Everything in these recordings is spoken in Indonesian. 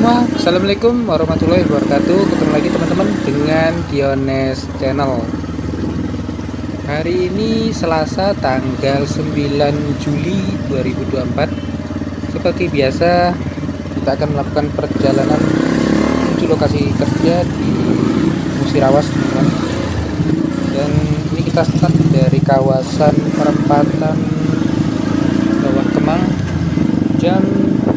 semua, Assalamualaikum warahmatullahi wabarakatuh. Ketemu lagi teman-teman dengan Diones Channel. Hari ini Selasa tanggal 9 Juli 2024. Seperti biasa, kita akan melakukan perjalanan menuju lokasi kerja di Musirawas, teman-teman. Dan ini kita start dari kawasan perempatan Bawah Kemang jam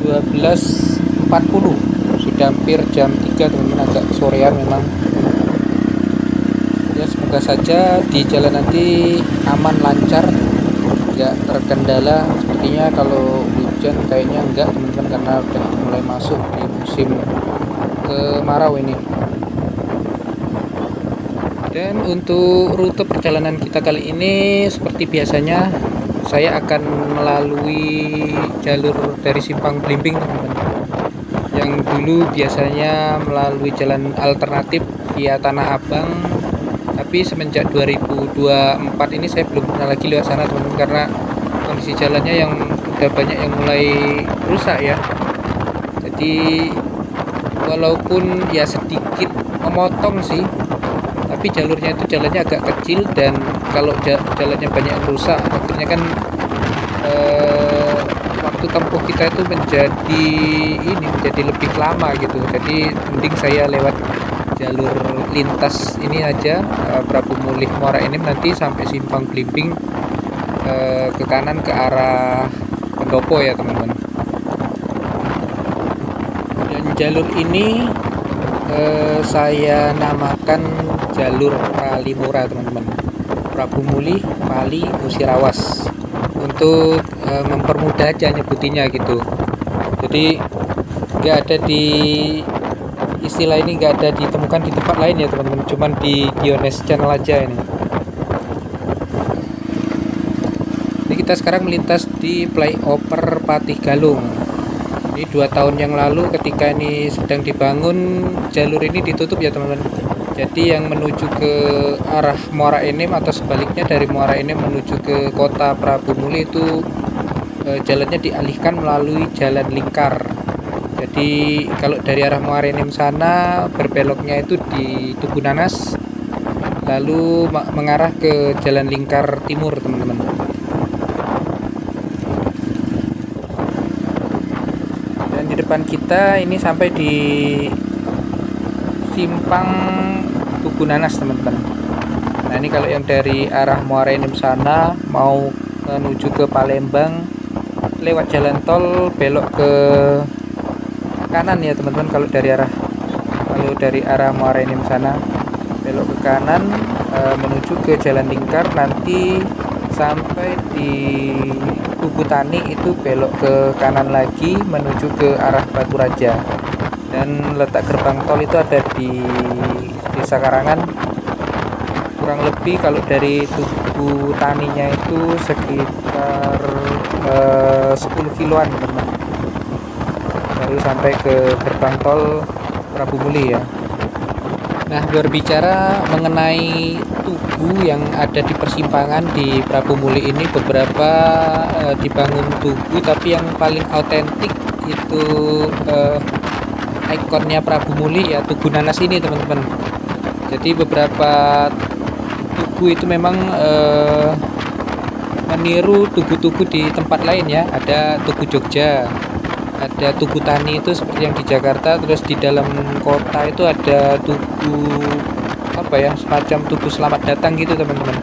12.40. Sudah hampir jam 3, teman-teman, agak sorean memang. Ya, semoga saja di jalan nanti aman, lancar, nggak terkendala. Sepertinya kalau hujan kayaknya enggak, teman-teman, karena udah mulai masuk di musim kemarau ini. Dan untuk rute perjalanan kita kali ini seperti biasanya, saya akan melalui jalur dari Simpang Blimbing, teman-teman, yang dulu biasanya melalui jalan alternatif via Tanah Abang, tapi semenjak 2024 ini saya belum pernah lagi lewat sana, teman-teman, karena kondisi jalannya yang udah banyak yang mulai rusak ya. Jadi walaupun ya sedikit memotong sih, tapi jalurnya itu jalannya agak kecil, dan kalau jalannya banyak yang rusak, akhirnya kan waktu tempuh kita itu menjadi lebih lama gitu. Jadi mending saya lewat jalur lintas ini aja, Prabu Mulih Muara Enim, nanti sampai Simpang Blimbing, ke kanan ke arah Pendopo ya, teman-teman. Dan jalur ini saya namakan jalur Pralimura, teman-teman. Prabu Mulih Pali Musirawas, untuk mempermudah aja nyebutinya gitu. Jadi nggak ada di istilah ini, nggak ada ditemukan di tempat lain ya, teman-teman, cuman di Diones Channel aja ini. Ini kita sekarang melintas di flyover Patih Galung. Ini 2 tahun yang lalu ketika ini sedang dibangun, jalur ini ditutup ya, teman-teman. Jadi yang menuju ke arah Muara Enim atau sebaliknya dari Muara Enim menuju ke kota Prabu Mulih itu jalannya dialihkan melalui jalan lingkar. Jadi kalau dari arah Muara Enim sana berbeloknya itu di Tugu Nanas, lalu mengarah ke jalan lingkar timur, teman-teman. Dan di depan kita ini sampai di Simpang Tugu Nanas, teman-teman. Nah, ini kalau yang dari arah Muara Enim sana mau menuju ke Palembang lewat jalan tol, belok ke kanan ya, teman-teman. Kalau dari arah Muara Enim sana belok ke kanan, menuju ke jalan lingkar, nanti sampai di Tugu Tani itu belok ke kanan lagi menuju ke arah Batu Raja. Dan letak gerbang tol itu ada di Desa Karangan. Kurang lebih kalau dari Tugu Taninya itu sekitar 10 kiloan, teman-teman, baru sampai ke gerbang tol Prabu Mulih ya. Nah, berbicara mengenai tugu yang ada di persimpangan di Prabu Mulih ini, beberapa dibangun tugu, tapi yang paling autentik itu ikonnya Prabu Mulih ya, Tugu Nanas ini, teman-teman. Jadi beberapa tugu itu memang meniru tugu-tugu di tempat lain ya. Ada Tugu Jogja, ada Tugu Tani itu seperti yang di Jakarta, terus di dalam kota itu ada tugu apa ya, semacam Tugu Selamat Datang gitu, teman-teman.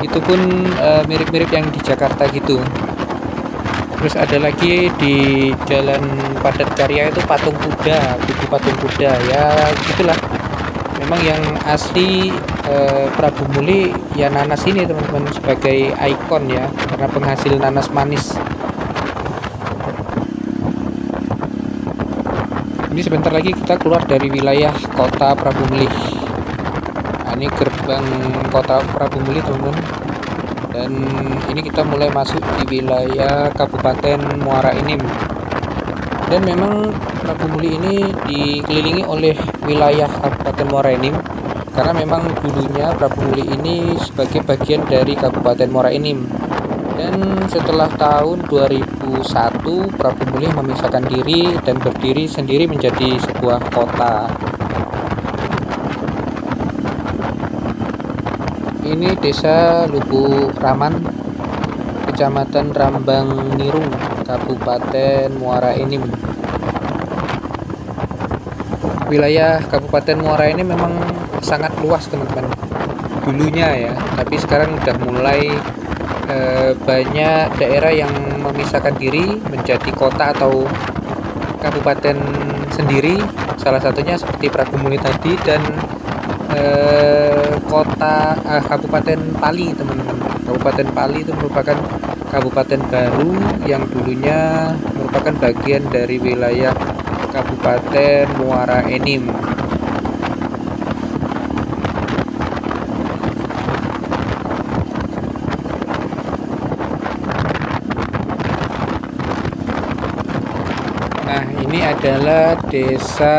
Itu pun mirip-mirip yang di Jakarta gitu. Terus ada lagi di Jalan Padat Karya itu Patung Kuda, Tugu Patung Kuda ya, gitulah. Memang yang asli Prabu Mulih ya nanas ini, teman-teman, sebagai ikon ya, karena penghasil nanas manis. Ini sebentar lagi kita keluar dari wilayah kota Prabu Mulih. Nah, ini gerbang kota Prabu Mulih, teman-teman. Dan ini kita mulai masuk di wilayah Kabupaten Muara Enim. Dan memang Prabu Mulih ini dikelilingi oleh wilayah Kabupaten Muara Enim, karena memang dulunya Prabu Mulih ini sebagai bagian dari Kabupaten Muara Enim. Dan setelah tahun 2001, Prabu Muli memisahkan diri dan berdiri sendiri menjadi sebuah kota. Ini Desa Lubuk Raman, Kecamatan Rambang Niru, Kabupaten Muara Enim. Wilayah Kabupaten Muara Enim memang sangat luas teman-teman dulunya ya, tapi sekarang udah mulai banyak daerah yang memisahkan diri menjadi kota atau kabupaten sendiri, salah satunya seperti Prabu Muli tadi, dan Kabupaten Pali teman-teman. Kabupaten Pali itu merupakan kabupaten baru yang dulunya merupakan bagian dari wilayah Kabupaten Muara Enim. Nah, ini adalah Desa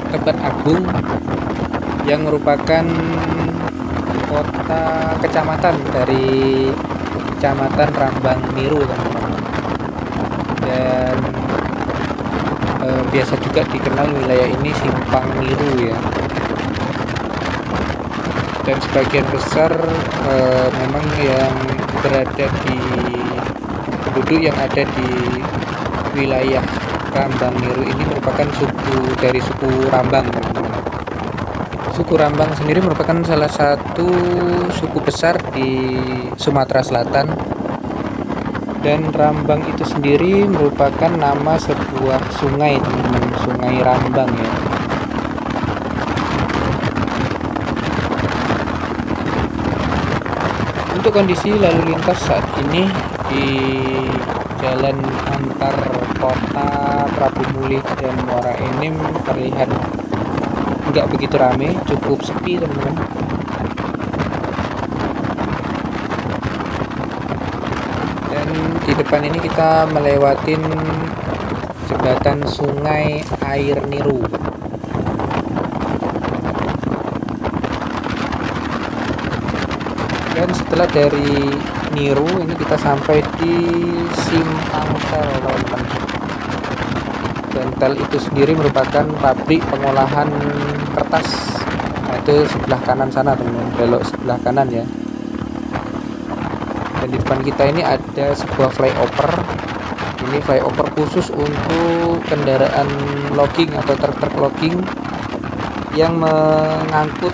Tebet Agung yang merupakan kota kecamatan dari Kecamatan Rambang Niru, teman-teman. Dan biasa juga dikenal wilayah ini Simpang Niru ya. Dan sebagian besar memang yang berada di penduduk yang ada di wilayah Rambang Niru ini merupakan dari suku Rambang, teman-teman. Suku Rambang sendiri merupakan salah satu suku besar di Sumatera Selatan, dan Rambang itu sendiri merupakan nama sebuah sungai, teman-teman, Sungai Rambang ya. Untuk kondisi lalu lintas saat ini di jalan antar kota Prabu Muli dan Muara Enim terlihat nggak begitu rame, cukup sepi teman-teman. Dan di depan ini kita melewatin jembatan Sungai Air Niru. Dan setelah dari Niru ini kita sampai di Simpang Tel, teman-teman. Dan Tel itu sendiri merupakan pabrik pengolahan kertas. Nah, itu sebelah kanan sana, teman-teman, belok sebelah kanan ya. Dan di depan kita ini ada sebuah flyover. Ini flyover khusus untuk kendaraan logging atau truk-truk logging yang mengangkut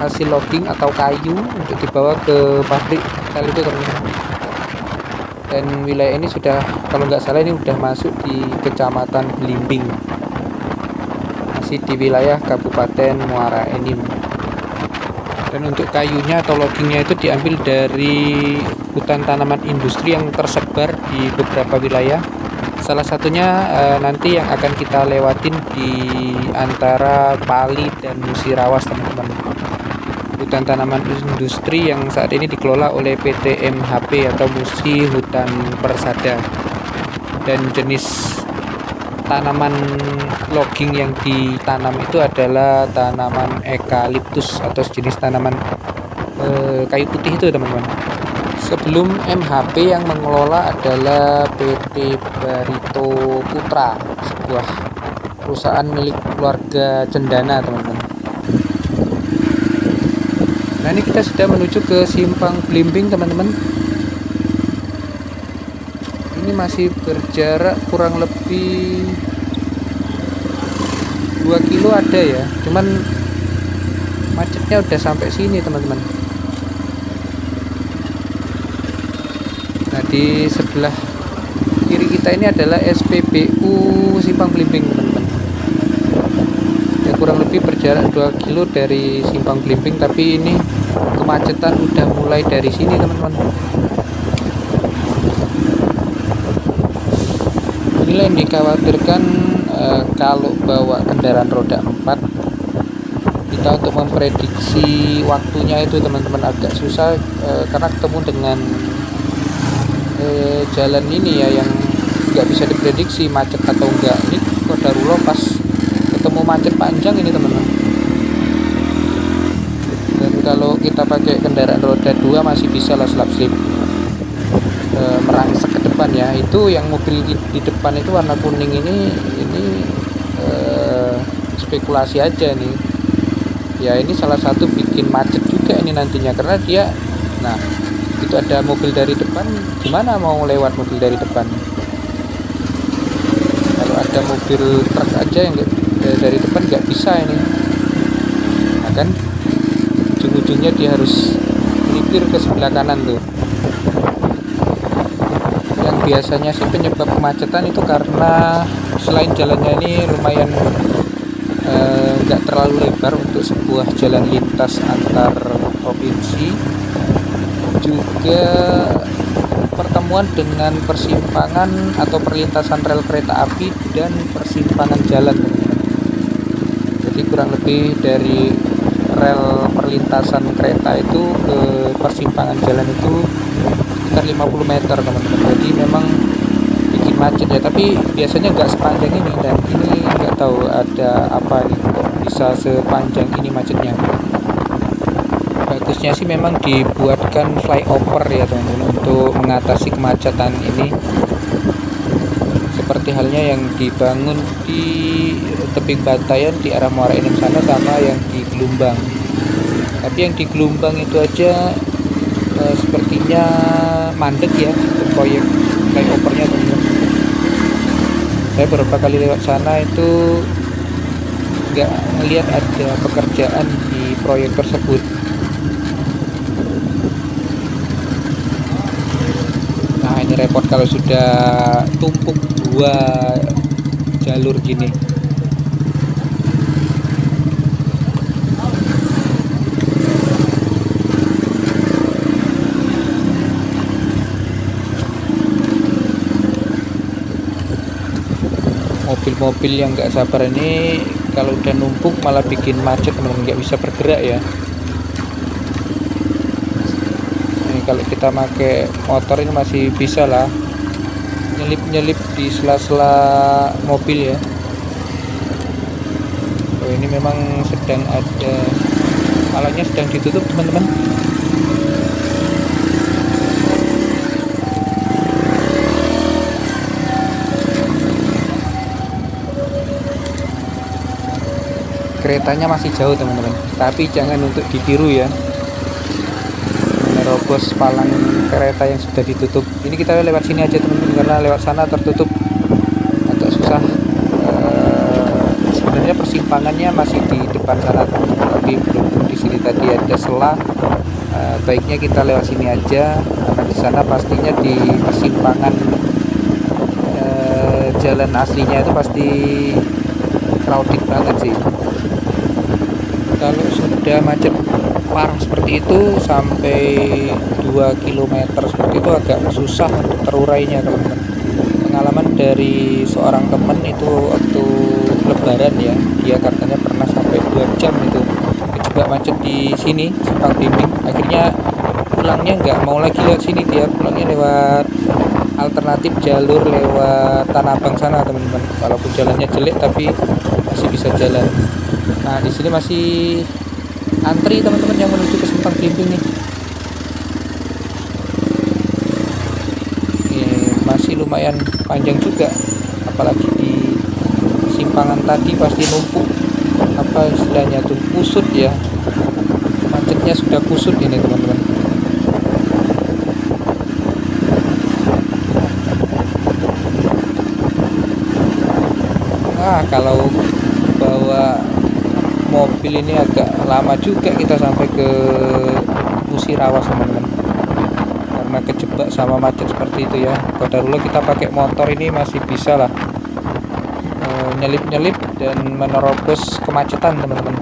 hasil logging atau kayu untuk dibawa ke pabrik Tel itu, teman-teman. Dan wilayah ini sudah, kalau nggak salah ini sudah masuk di Kecamatan Belimbing, masih di wilayah Kabupaten Muara Enim. Dan untuk kayunya atau loggingnya itu diambil dari hutan tanaman industri yang tersebar di beberapa wilayah. Salah satunya nanti yang akan kita lewatin di antara Pali dan Musirawas, teman-teman. Hutan tanaman industri yang saat ini dikelola oleh PT MHP atau Musi Hutan Persada. Dan jenis tanaman logging yang ditanam itu adalah tanaman eukaliptus atau jenis tanaman kayu putih itu, teman-teman. Sebelum MHP yang mengelola adalah PT Barito Putra, sebuah perusahaan milik keluarga Cendana, teman-teman. Nah, ini kita sudah menuju ke Simpang Belimbing, teman-teman. Ini masih berjarak kurang lebih 2 kilo ada ya, cuman macetnya udah sampai sini, teman-teman. Nah, di sebelah kiri kita ini adalah SPBU Simpang Belimbing, teman-teman. Ya, kurang lebih berjarak 2 kilo dari Simpang Belimbing, tapi ini kemacetan udah mulai dari sini, teman-teman. Inilah yang dikhawatirkan kalau bawa kendaraan roda 4, kita untuk memprediksi waktunya itu, teman-teman, agak susah karena ketemu dengan jalan ini ya yang nggak bisa diprediksi macet atau enggak. Ini kodarullah pas ketemu macet panjang ini, teman-teman. Dan kalau kita pakai kendaraan roda 2 masih bisa lah slap slip. ya. Itu yang mobil di depan itu warna kuning ini spekulasi aja nih ya. Ini salah satu bikin macet juga ini nantinya, karena dia, nah itu ada mobil dari depan, gimana mau lewat mobil dari depan? Kalau ada mobil truk aja yang dari depan nggak bisa ini, nah kan ujung-ujungnya dia harus melipir ke sebelah kanan tuh. Yang biasanya sih penyebab kemacetan itu karena selain jalannya ini lumayan nggak terlalu lebar untuk sebuah jalan lintas antar provinsi, juga pertemuan dengan persimpangan atau perlintasan rel kereta api dan persimpangan jalan, teman-teman. Jadi kurang lebih dari rel perlintasan kereta itu ke persimpangan jalan itu sekitar 50 meter, teman-teman. Jadi memang bikin macet ya, tapi biasanya nggak sepanjang ini, dan ini nggak tahu ada apa nih kok bisa sepanjang ini macetnya. Bagusnya sih memang dibuatkan flyover ya teman-teman untuk mengatasi kemacetan ini, seperti halnya yang dibangun di tebing Bantayan di arah Muara Enim sana sama yang di Gelumbang. Tapi yang di Gelumbang itu aja sepertinya mandek ya untuk proyek flyovernya, teman-teman. Saya beberapa kali lewat sana itu nggak melihat ada pekerjaan di proyek tersebut. Nah ini repot kalau sudah tumpuk dua jalur gini. Mobil-mobil yang nggak sabar ini kalau udah numpuk malah bikin macet, teman-teman, nggak bisa bergerak ya. Ini kalau kita pakai motor ini masih bisa lah nyelip-nyelip di sela-sela mobil ya. Oh, ini memang sedang ada, palanya sedang ditutup, teman-teman. Keretanya masih jauh, teman-teman, tapi jangan untuk ditiru ya, menerobos palang kereta yang sudah ditutup. Ini kita lewat sini aja, teman-teman, karena lewat sana tertutup, agak susah. Sebenarnya persimpangannya masih di depan sana, teman-teman, tapi belum di sini tadi ada celah. Baiknya kita lewat sini aja, karena di sana pastinya di persimpangan jalan aslinya itu pasti crowded banget sih. Kalau sudah macet parah seperti itu sampai 2 km seperti itu agak susah untuk terurainya, teman-teman. Pengalaman dari seorang teman itu waktu lebaran ya, dia katanya pernah sampai 2 jam itu kejebak macet di sini Simpang Bimbing. Akhirnya pulangnya nggak mau lagi lewat sini, dia pulangnya lewat alternatif jalur lewat Tanah Abang sana, teman-teman. Walaupun jalannya jelek tapi masih bisa jalan. Nah di sini masih antri, teman-teman, yang menuju ke Simpang Blimbing nih. Ini masih lumayan panjang juga, apalagi di simpangan tadi pasti numpuk, apa istilahnya tuh, kusut ya, macetnya sudah kusut ini, teman-teman. Nah kalau bawa mobil ini agak lama juga kita sampai ke Musirawas, teman-teman, karena kejebak sama macet seperti itu ya. Qadarullah kita pakai motor ini masih bisa lah nyelip-nyelip dan menerobos kemacetan, teman-teman.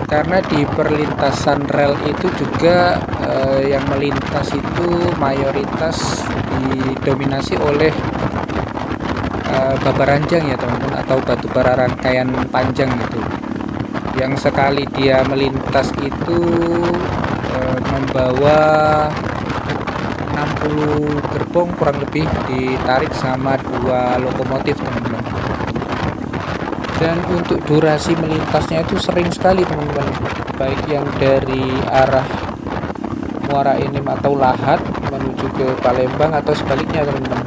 Karena di perlintasan rel itu juga yang melintas itu mayoritas didominasi oleh babaranjang ya, teman-teman, atau batu bara rangkaian panjang gitu, yang sekali dia melintas itu membawa 60 gerbong kurang lebih, ditarik sama 2 lokomotif, teman-teman. Dan untuk durasi melintasnya itu sering sekali, teman-teman, baik yang dari arah Muara Enim atau Lahat menuju ke Palembang atau sebaliknya teman-teman.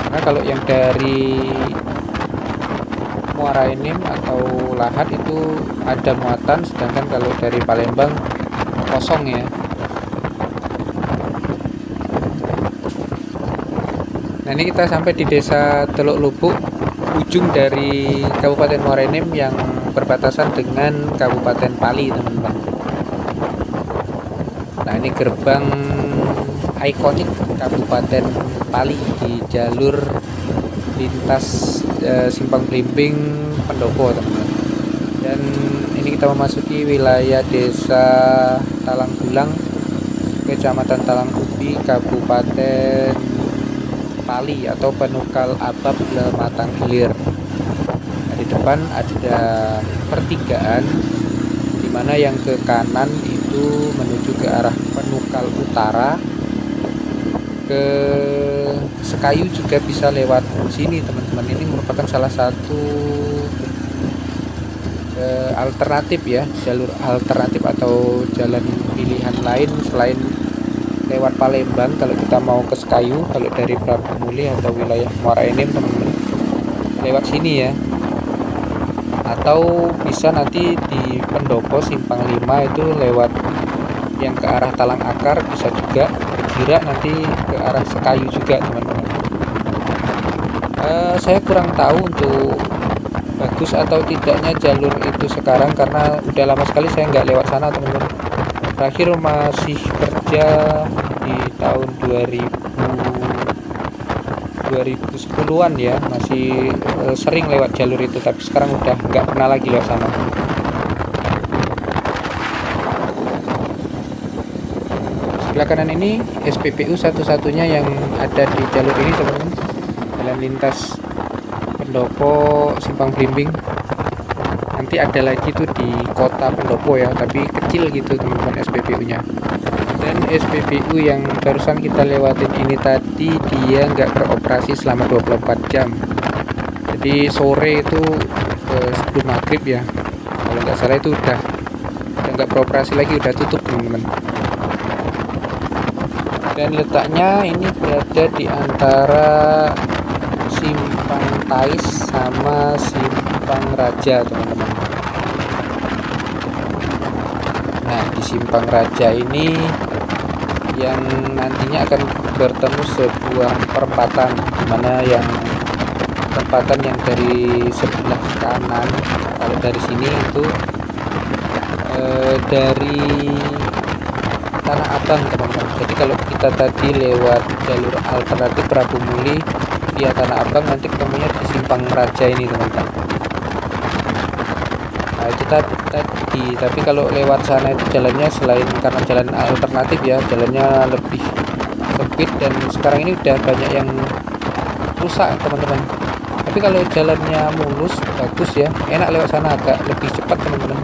Karena kalau yang dari Muara Enim atau Lahat itu ada muatan, sedangkan kalau dari Palembang kosong ya. Nah ini kita sampai di desa Teluk Lubuk, ujung dari Kabupaten Muara Enim yang berbatasan dengan Kabupaten Pali teman-teman. Nah ini gerbang ikonik Kabupaten Pali di jalur lintas Simpang Blimbing Pendopo teman-teman. Dan ini kita memasuki wilayah desa Talanggulang, Kecamatan Talangubi, Kabupaten Pali atau Penukal Abab Lematang Hilir. Nah, di depan ada pertigaan di mana yang ke kanan itu menuju ke arah Penukal Utara. Ke Sekayu juga bisa lewat sini teman-teman. Ini merupakan salah satu alternatif ya, jalur alternatif atau jalan pilihan lain selain lewat Palembang kalau kita mau ke Sekayu. Kalau dari Prabu Muli atau wilayah Muara Enim teman-teman lewat sini ya, atau bisa nanti di Pendopo Simpang 5 itu lewat yang ke arah Talang Akar, bisa juga bergerak nanti ke arah Sekayu juga teman-teman. Saya kurang tahu untuk bagus atau tidaknya jalur itu sekarang karena udah lama sekali saya nggak lewat sana teman-teman. Terakhir masih kerja di tahun 2010-an ya, masih sering lewat jalur itu, tapi sekarang udah nggak pernah lagi lewat sana. Sebelah kanan ini SPBU satu-satunya yang ada di jalur ini teman-teman, jalan lintas Pendopo Simpang Blimbing. Nanti ada lagi tuh di kota Pendopo ya, tapi kecil gitu teman-teman SPBU-nya. Dan SPBU yang barusan kita lewatin ini tadi dia nggak beroperasi selama 24 jam. Jadi sore itu sebelum maghrib ya, kalau nggak salah itu udah nggak beroperasi lagi, udah tutup teman-teman. Dan letaknya ini berada di antara Simpang Tais sama Simpang Raja teman-teman. Nah di Simpang Raja ini yang nantinya akan bertemu sebuah perempatan, dimana yang perempatan yang dari sebelah kanan kalau dari sini itu dari Tanah Abang teman-teman. Jadi kalau kita tadi lewat jalur alternatif Prabu Muli via Tanah Abang, nanti ketemunya di Simpang Raja ini teman-teman. Nah itu tadi, tapi kalau lewat sana itu jalannya selain karena jalan alternatif ya, jalannya lebih sempit dan sekarang ini udah banyak yang rusak teman-teman. Tapi kalau jalannya mulus bagus ya, enak lewat sana, agak lebih cepat teman-teman.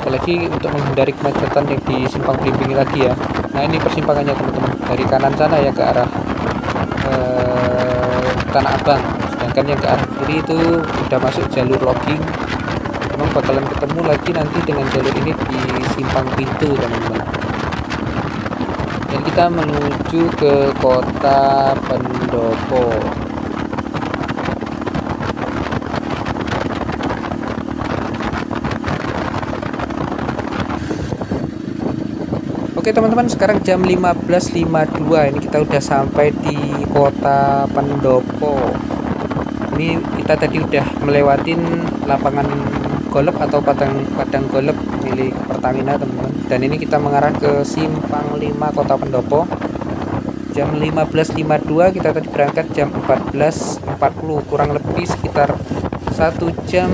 Apalagi untuk menghindari kemacetan yang di Simpang Blimbing tadi ya. Nah ini persimpangannya teman-teman, dari kanan sana ya ke arah Tanah Abang, sedangkan yang ke arah kiri itu udah masuk jalur logging. Memang bakalan ketemu lagi nanti dengan jalur ini di Simpang Pintu teman-teman. Dan kita menuju ke kota Pendopo. Oke teman-teman, sekarang jam 15.52. Ini kita udah sampai di kota Pendopo. Ini kita tadi udah melewatin lapangan golf atau padang golf milik Pertamina teman-teman. Dan ini kita mengarah ke Simpang 5 kota Pendopo. Jam 15.52, kita tadi berangkat jam 14.40, kurang lebih sekitar 1 jam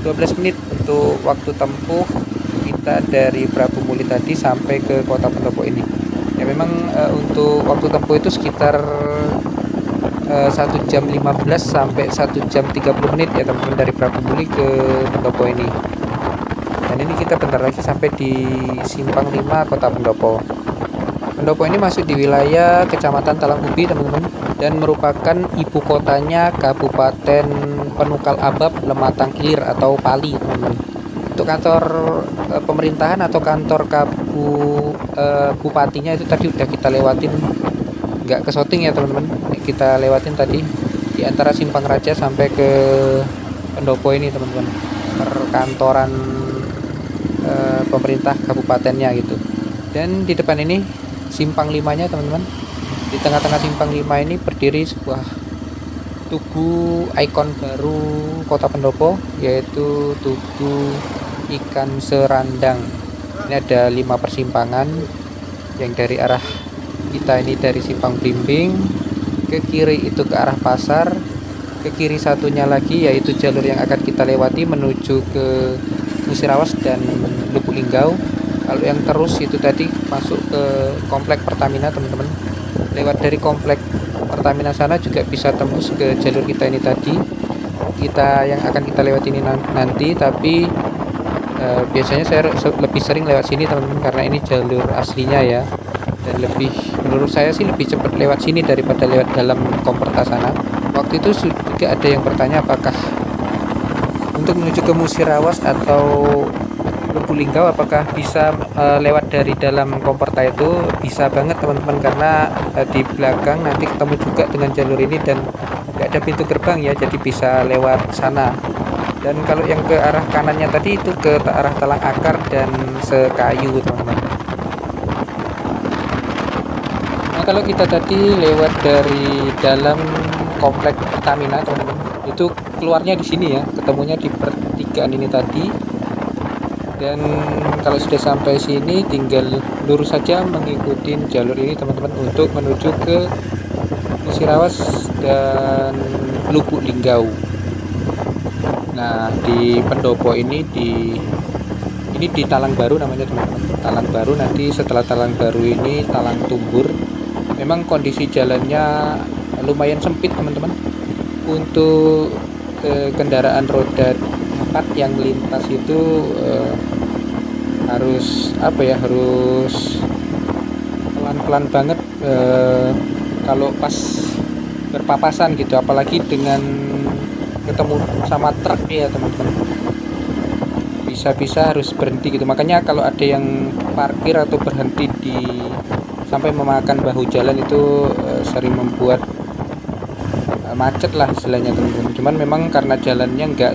12 menit untuk waktu tempuh kita dari Prabu Muli tadi sampai ke kota Pendopo ini. Ya memang untuk waktu tempuh itu sekitar 1 jam 15 sampai 1 jam 30 menit ya teman-teman, dari Prabu Muli ke Pendopo ini. Dan ini kita bentar lagi sampai di Simpang 5 kota Pendopo. Pendopo ini masuk di wilayah Kecamatan Talangubi teman-teman, dan merupakan ibu kotanya Kabupaten Penukal Abab Lematang Hilir atau Pali teman-teman. untuk kantor pemerintahan atau kantor bupatinya itu tadi udah kita lewatin, nggak ke syuting ya teman-teman, kita lewatin tadi di antara Simpang Raja sampai ke pendopo ini teman-teman, perkantoran pemerintah kabupatennya gitu. Dan di depan ini Simpang 5-nya teman-teman. Di tengah-tengah Simpang 5 ini berdiri sebuah tugu ikon baru Kota Pendopo, yaitu Tugu Ikan Serandang. Ini ada 5 persimpangan yang dari arah kita ini dari Simpang Blimbing, ke kiri itu ke arah pasar, ke kiri satunya lagi yaitu jalur yang akan kita lewati menuju ke Musirawas dan Lubuk Linggau. Kalau yang terus itu tadi masuk ke komplek Pertamina teman-teman. Lewat dari komplek Pertamina sana juga bisa tembus ke jalur kita ini tadi, yang akan kita lewati ini nanti. Tapi biasanya saya lebih sering lewat sini teman-teman, karena ini jalur aslinya ya, dan menurut saya sih lebih cepat lewat sini daripada lewat dalam Komperta sana. Waktu itu juga ada yang bertanya apakah untuk menuju ke Musirawas atau Lubuk Linggau apakah bisa lewat dari dalam Komperta. Itu bisa banget teman-teman, karena di belakang nanti ketemu juga dengan jalur ini dan nggak ada pintu gerbang ya, jadi bisa lewat sana. Dan kalau yang ke arah kanannya tadi itu ke arah Talang Akar dan Sekayu teman-teman. Nah, kalau kita tadi lewat dari dalam komplek Pertamina teman-teman, itu keluarnya di sini ya, ketemunya di pertigaan ini tadi. Dan kalau sudah sampai sini tinggal lurus saja mengikuti jalur ini teman-teman untuk menuju ke Musirawas dan Lubuk Linggau. Nah, di Pendopo ini di Talang Baru namanya teman-teman. Talang Baru, nanti setelah Talang Baru ini Talang Tumbur. Memang kondisi jalannya lumayan sempit teman-teman. Untuk kendaraan roda 4 yang melintas itu harus pelan-pelan banget kalau pas berpapasan gitu, apalagi dengan ketemu sama truk ya teman-teman, bisa-bisa harus berhenti gitu. Makanya kalau ada yang parkir atau berhenti sampai memakan bahu jalan itu sering membuat macet lah istilahnya teman-teman. Cuman memang karena jalannya nggak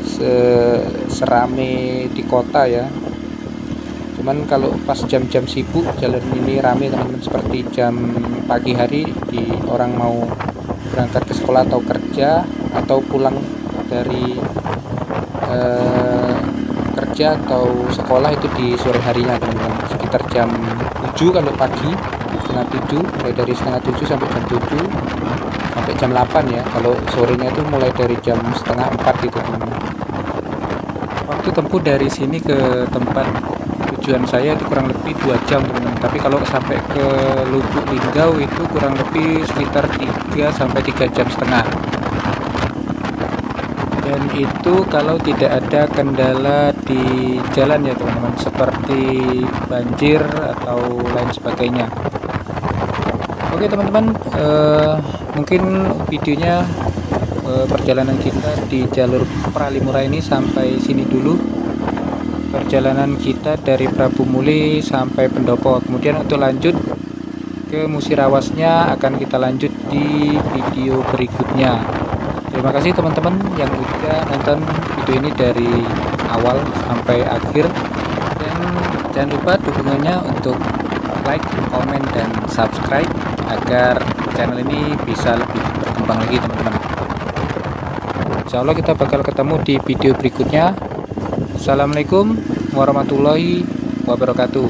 serame di kota ya. Cuman kalau pas jam-jam sibuk jalan ini rame teman-teman, seperti jam pagi hari orang mau berangkat ke sekolah atau kerja, atau pulang dari kerja atau sekolah itu di sore harinya teman-teman, sekitar jam 7 kalau pagi, setengah 7, mulai dari setengah 7 sampai jam 7 sampai jam 8 ya. Kalau sorenya itu mulai dari jam setengah 4 gitu teman-teman. Waktu tempuh dari sini ke tempat tujuan saya itu kurang lebih 2 jam teman-teman. Tapi kalau sampai ke Lubuk Linggau itu kurang lebih sekitar 3 sampai 3 jam setengah. Dan itu kalau tidak ada kendala di jalan ya teman-teman, seperti banjir atau lain sebagainya. Oke teman-teman, mungkin videonya perjalanan kita di jalur Pralimura ini sampai sini dulu. Perjalanan kita dari Prabu Muli sampai Pendopo. Kemudian untuk lanjut ke Musirawasnya akan kita lanjut di video berikutnya. Terima kasih teman-teman yang udah nonton video ini dari awal sampai akhir. Dan jangan lupa dukungannya untuk like, komen, dan subscribe agar channel ini bisa lebih berkembang lagi teman-teman. Insya Allah kita bakal ketemu di video berikutnya. Assalamualaikum warahmatullahi wabarakatuh.